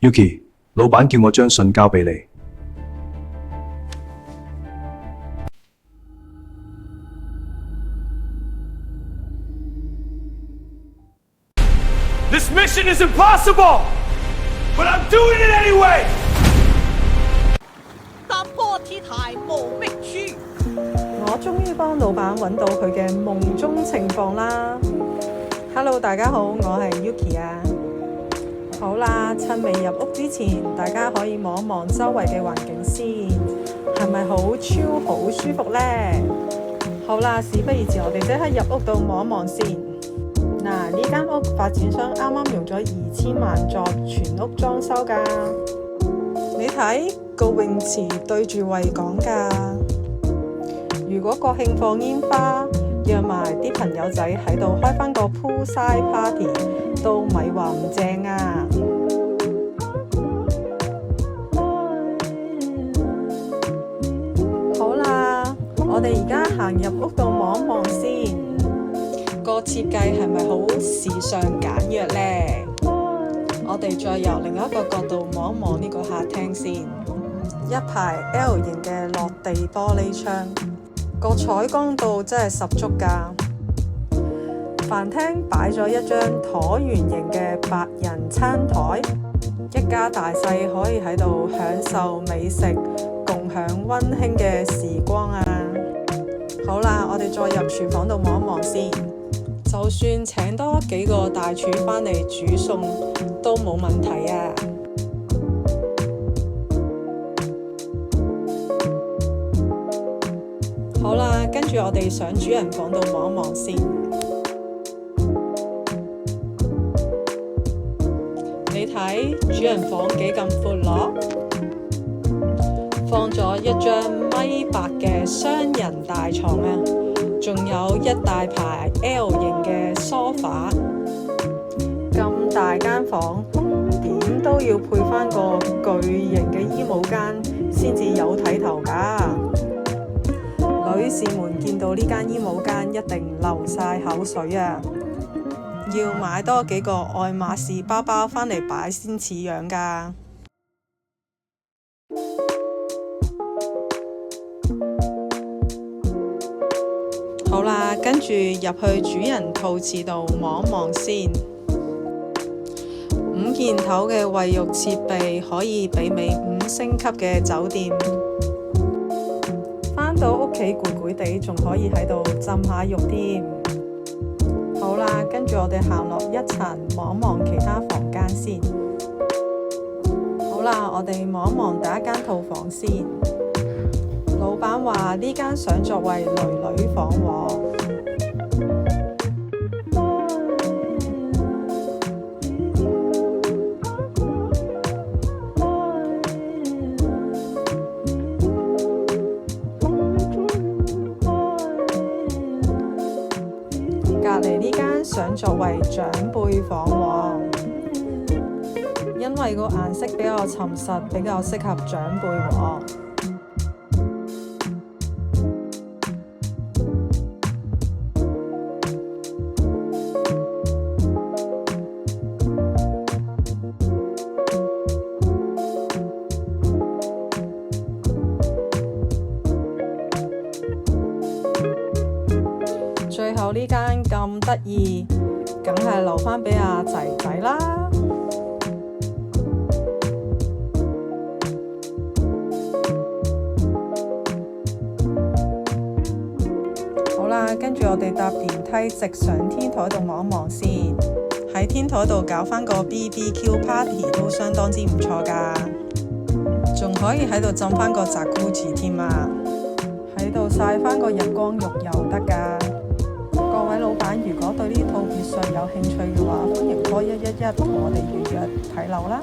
Yuki， 老闆叫我將信交俾你。This mission is impossible, but I'm doing it anyway. 踏破鐵鞋無覓處。我終於幫老闆揾到佢嘅夢中情況啦。Hello， 大家好，我係 Yuki 啊。好啦，趁未入屋之前，大家可以望一望周圍嘅環境先，係咪好超好舒服呢？好啦，事不宜遲，我哋即刻入屋度望一望先。嗱，呢間屋發展商啱啱用咗2000萬作全屋裝修㗎。你睇個泳池對住維港㗎。如果國慶放煙花，約埋啲朋友仔喺度開返個 poolside party， 都咪話唔正啊！好啦，我哋而家行入屋度望一望先，個設計係咪好時尚簡約呢？我哋再由另一個角度望一望呢個客廳先，一排 L 型嘅落地玻璃窗。個採光度真係十足㗎。飯廳擺咗一張橢圓形嘅8人餐台，一家大細可以喺度享受美食，共享溫馨嘅時光啊！好啦，我哋再入廚房度望一望先。就算請多幾個大廚返嚟煮餸都冇問題啊！好啦，跟住我哋上主人房度望一望先。你睇主人房幾咁闊落，放咗一張1.8米嘅雙人大床啊，仲有一大排 L 型嘅梳化。咁大間房，點都要配返個巨型嘅衣帽間先至有睇頭㗎。女士們見到呢間衣帽間一定流晒口水啊！要買多幾個愛馬仕包包返嚟擺先似樣㗎。好啦，跟住入去主人套廁度望一望先。5件頭嘅衛浴設備可以媲美5星級嘅酒店。返到屋企攰攰地，仲可以喺度浸下浴添。好啦，跟住我哋行落一層望一望其他房間先。好啦，我哋望一望第一間套房先。老闆話呢間想作為女房喎。隔離呢間想作為長輩房喎，因為個顏色比較沉實，比較適合長輩喎。最後呢間咁得意，梗係留返俾阿仔仔啦。好啦，跟住我哋搭電梯直上天台度望一望先。喺天台度搞返個 BBQ party 都相當之唔錯㗎，仲可以喺度浸返個jacuzzi添啊！喺度曬返個日光浴又得㗎。各位老闆，如果對呢套別墅有興趣嘅話，歡迎call 111同我哋預約睇樓啦。